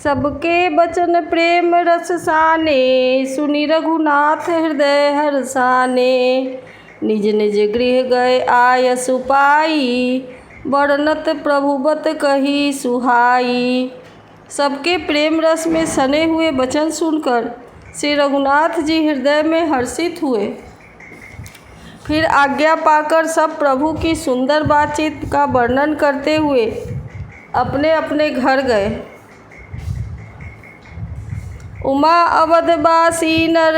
सबके बचन प्रेम रस साने, सुनि रघुनाथ हृदय हर्षाने। निज निज गृह गए आयसु पाई, वर्णत प्रभुबत कही सुहाई। सबके प्रेम रस में सने हुए वचन सुनकर श्री रघुनाथ जी हृदय में हर्षित हुए। फिर आज्ञा पाकर सब प्रभु की सुंदर बातचीत का वर्णन करते हुए अपने अपने घर गए। उमा अवधवासी नर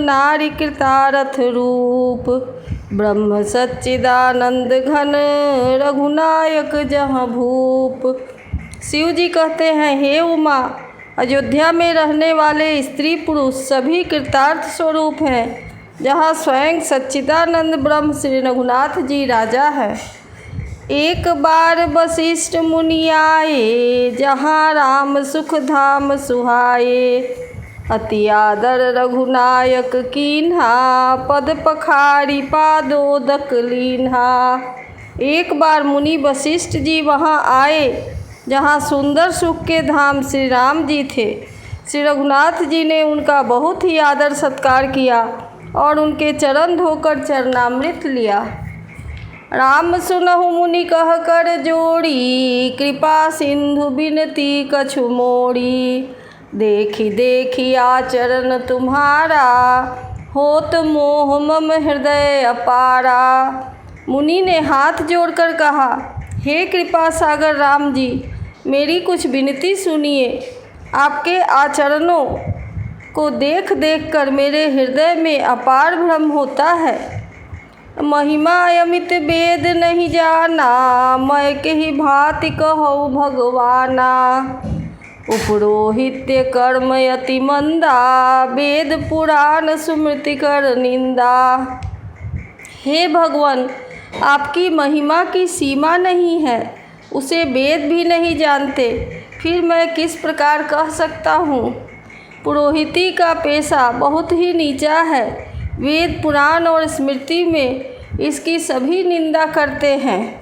नारी कृतारथ रूप, ब्रह्म सच्चिदानंद घन रघुनायक जहाँ भूप। शिव जी कहते हैं, हे उमा, अयोध्या में रहने वाले स्त्री पुरुष सभी कृतार्थ स्वरूप हैं, जहाँ स्वयं सच्चिदानंद ब्रह्म श्री रघुनाथ जी राजा है। एक बार वशिष्ठ मुनि आए, जहाँ राम सुख धाम सुहाए। अति आदर रघुनायक कीन्हा, पद पखारी पादोदक लीन्हा। एक बार मुनि वशिष्ठ जी वहाँ आए, जहाँ सुंदर सुख के धाम श्री राम जी थे। श्री रघुनाथ जी ने उनका बहुत ही आदर सत्कार किया और उनके चरण धोकर चरणामृत लिया। राम सुनहु मुनि कह कर जोड़ी, कृपा सिंधु बिनती कछु मोड़ी। देखी देखी आचरण तुम्हारा, होत मोह मम हृदय अपारा। मुनि ने हाथ जोड़कर कहा, हे कृपा सागर राम जी, मेरी कुछ विनती सुनिए। आपके आचरणों को देख देख कर मेरे हृदय में अपार भ्रम होता है। महिमा अमित वेद नहीं जाना, मैं कही भांति कहूँ भगवाना। उपरोहित्य कर्म अति मंदा, वेद पुराण सुमृति कर निंदा। हे भगवान, आपकी महिमा की सीमा नहीं है, उसे वेद भी नहीं जानते, फिर मैं किस प्रकार कह सकता हूँ। पुरोहिती का पेशा बहुत ही नीचा है, वेद पुराण और स्मृति में इसकी सभी निंदा करते हैं।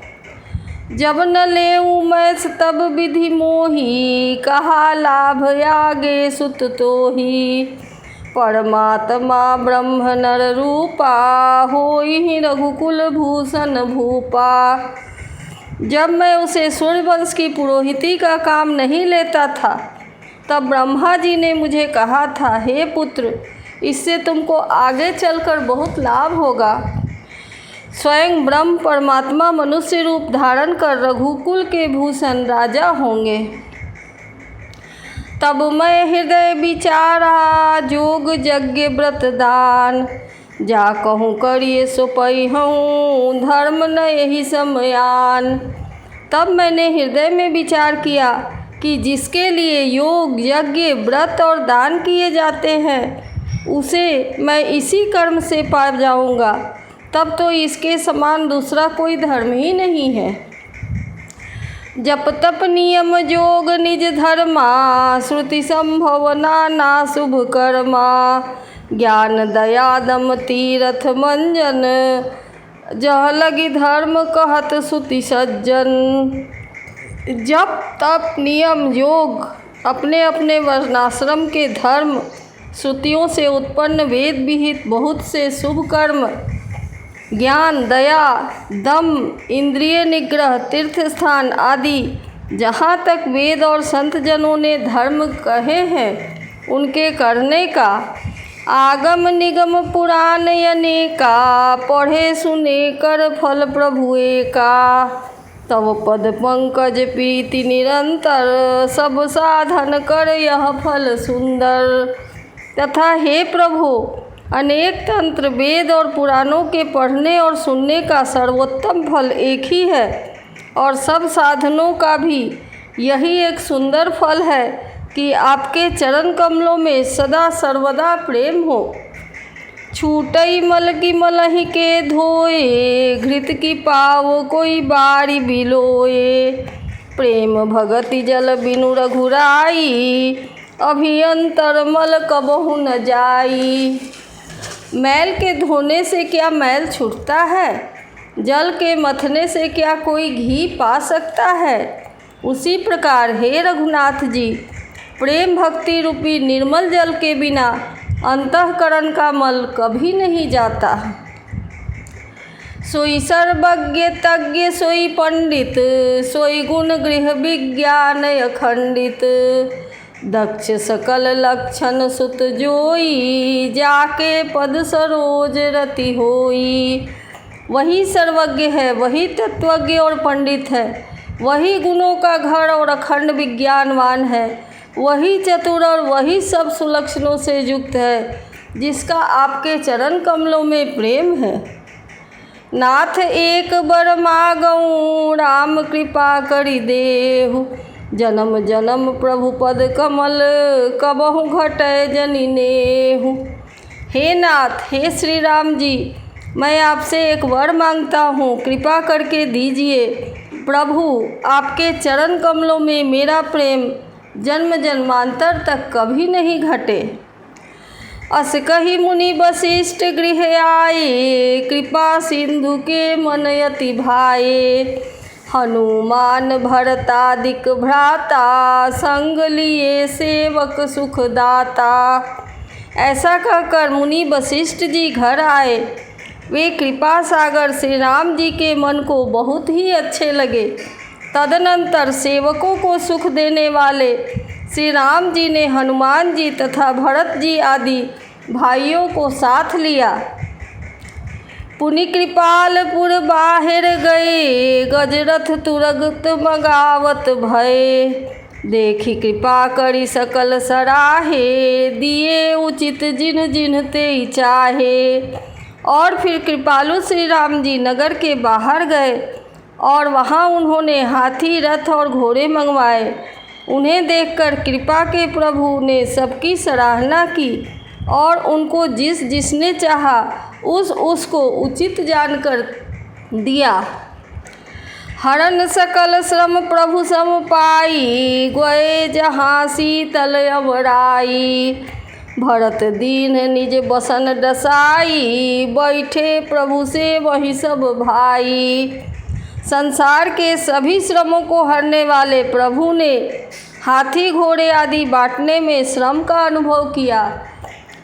जब न लेऊँ मैं तब विधि मोही, कहा लाभ आगे सुत तोही। परमात्मा ब्रह्म नर रूपा, होई रघुकुल भूषण भूपा। जब मैं उसे सूर्यवंश की पुरोहिती का काम नहीं लेता था, तब ब्रह्मा जी ने मुझे कहा था, हे पुत्र, इससे तुमको आगे चलकर बहुत लाभ होगा। स्वयं ब्रह्म परमात्मा मनुष्य रूप धारण कर रघुकुल के भूषण राजा होंगे। तब मैं हृदय विचारा, जोग यज्ञ व्रत दान। जा कहूँ करिए सो पैहूँ, धर्म न यही समयान। तब मैंने हृदय में विचार किया कि जिसके लिए योग यज्ञ व्रत और दान किए जाते हैं, उसे मैं इसी कर्म से पा जाऊँगा। तब तो इसके समान दूसरा कोई धर्म ही नहीं है। जप तप नियम जोग निज धर्मा, श्रुति संभव नाना शुभ कर्मा। ज्ञान दया दम तीरथ मंजन, जह लगी धर्म कहत सुति सज्जन। जप तप नियम योग अपने अपने वर्णाश्रम के धर्म, श्रुतियों से उत्पन्न वेद विहित बहुत से शुभ कर्म, ज्ञान दया दम इंद्रिय निग्रह तीर्थ स्थान आदि जहाँ तक वेद और संत जनों ने धर्म कहे हैं, उनके करने का। आगम निगम पुराण अनेका, पढ़े सुने कर फल प्रभुए का। तव पद पंकज प्रीति निरंतर, सब साधन कर यह फल सुंदर। तथा हे प्रभु, अनेक तंत्र वेद और पुराणों के पढ़ने और सुनने का सर्वोत्तम फल एक ही है, और सब साधनों का भी यही एक सुंदर फल है कि आपके चरण कमलों में सदा सर्वदा प्रेम हो। छूटई मल की मलहि के धोए, घृत की पाव कोई बारी बिलोए। प्रेम भगति जल बिनु रघुराई, अभियंतर मल कबहु न जाई। मैल के धोने से क्या मैल छूटता है? जल के मथने से क्या कोई घी पा सकता है? उसी प्रकार हे रघुनाथ जी, प्रेम भक्ति रूपी निर्मल जल के बिना अंतःकरण का मल कभी नहीं जाता। सोई सर्वज्ञ तज्ञ सोई पंडित, सोई गुण गृह विज्ञान अखंडित। दक्ष सकल लक्षण सुत जोई, जाके पद सरोज रति होई। वही सर्वज्ञ है, वही तत्वज्ञ और पंडित है, वही गुणों का घर और अखंड विज्ञानवान है, वही चतुर और वही सब सुलक्षणों से युक्त है, जिसका आपके चरण कमलों में प्रेम है। नाथ एक बर मागऊँ, राम कृपा करि देहु। जन्म जन्म प्रभु पद कमल, कबहु घटै जनि नेहु। हे नाथ, हे श्री राम जी, मैं आपसे एक वर मांगता हूँ, कृपा करके दीजिए। प्रभु, आपके चरण कमलों में मेरा प्रेम जन्म जन्मांतर तक कभी नहीं घटे। अस कही मुनि वशिष्ठ गृह आए, कृपा सिंधु के मन अति भाए। हनुमान भरतादिक भ्राता, संग लिए सेवक सुख दाता। ऐसा कहकर मुनि वशिष्ठ जी घर आए। वे कृपा सागर श्री राम जी के मन को बहुत ही अच्छे लगे। तदनंतर सेवकों को सुख देने वाले श्री राम जी ने हनुमान जी तथा भरत जी आदि भाइयों को साथ लिया। पुनि कृपालपुर बाहिर गए, गजरथ तुरगत मगावत भय। देखी कृपा करी सकल सराहे, दिए उचित जिन जिन ते चाहे। और फिर कृपालु श्री राम जी नगर के बाहर गए और वहाँ उन्होंने हाथी, रथ और घोड़े मंगवाए। उन्हें देखकर कृपा के प्रभु ने सबकी सराहना की और उनको जिस जिसने चाहा उसको उचित जानकर दिया। हरन सकल श्रम प्रभु सम पाई, गए जहाँ शीतल अवराई। भरत दीन निज बसन डसाई, बैठे प्रभु से वही सब भाई। संसार के सभी श्रमों को हरने वाले प्रभु ने हाथी घोड़े आदि बांटने में श्रम का अनुभव किया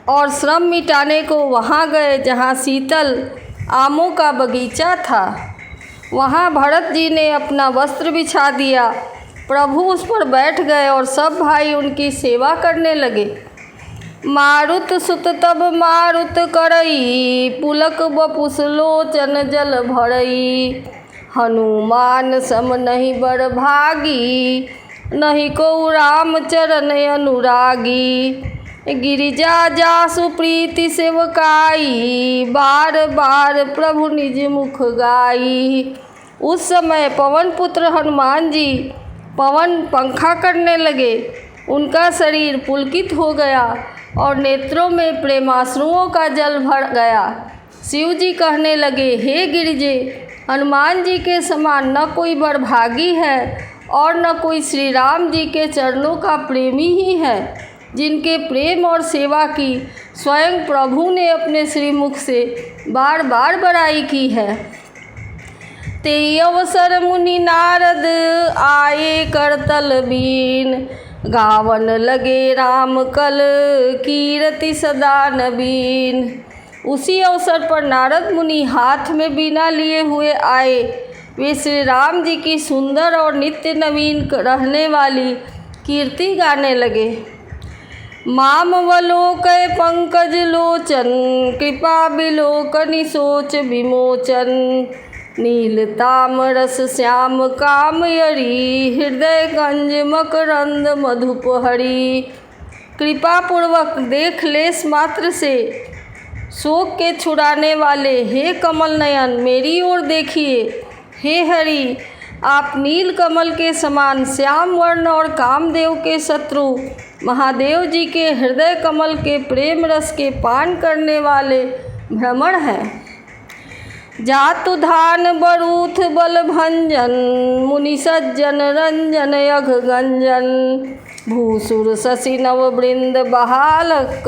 और श्रम मिटाने को वहाँ गए जहाँ शीतल आमों का बगीचा था। वहाँ भरत जी ने अपना वस्त्र बिछा दिया। प्रभु उस पर बैठ गए और सब भाई उनकी सेवा करने लगे। मारुत सुत तब मारुत करई, पुलक बपुस लोचन जल भरई। हनुमान सम नहीं बर भागी, नहीं को राम चरण अनुरागी। गिरिजा जासु प्रीति सेवकाई, बार बार प्रभु निज मुख गाई। उस समय पवन पुत्र हनुमान जी पवन पंखा करने लगे। उनका शरीर पुलकित हो गया और नेत्रों में प्रेमाश्रुओं का जल भर गया। शिव जी कहने लगे, हे गिरिजे, हनुमान जी के समान न कोई बड़भागी है और न कोई श्री राम जी के चरणों का प्रेमी ही है, जिनके प्रेम और सेवा की स्वयं प्रभु ने अपने श्रीमुख से बार बार बड़ाई की है। ते अवसर मुनि नारद आए करतल बीन, गावन लगे राम कल कीर्ति सदा नवीन। उसी अवसर पर नारद मुनि हाथ में बीना लिए हुए आए। वे श्री राम जी की सुंदर और नित्य नवीन रहने वाली कीर्ति गाने लगे। मामवलोकय पंकज लोचन, कृपा बिलोकनि सोच विमोचन। नील तामरस श्याम कामयरी, हृदय गंज मकरंद मधुप हरि। कृपा पूर्वक देख लेस मात्र से शोक के छुड़ाने वाले हे कमल नयन, मेरी ओर देखिए। हे हरि, आप नील कमल के समान श्याम वर्ण और कामदेव के शत्रु महादेव जी के हृदय कमल के प्रेम रस के पान करने वाले भ्रमण हैं। जातु धान बरूथ बल भंजन, मुनि सज्जन रंजन यघ गंजन। भूसुर शशि नव वृंद बहालक,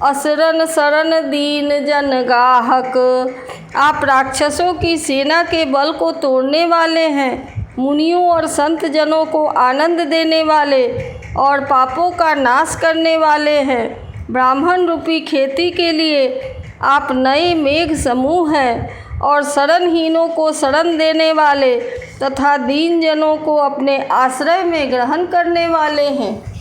असरन शरण दीन जन गाहक। आप राक्षसों की सेना के बल को तोड़ने वाले हैं, मुनियों और संत जनों को आनंद देने वाले, और पापों का नाश करने वाले हैं। ब्राह्मण रूपी खेती के लिए आप नए मेघ समूह हैं और शरणहीनों को शरण देने वाले तथा दीन जनों को अपने आश्रय में ग्रहण करने वाले हैं।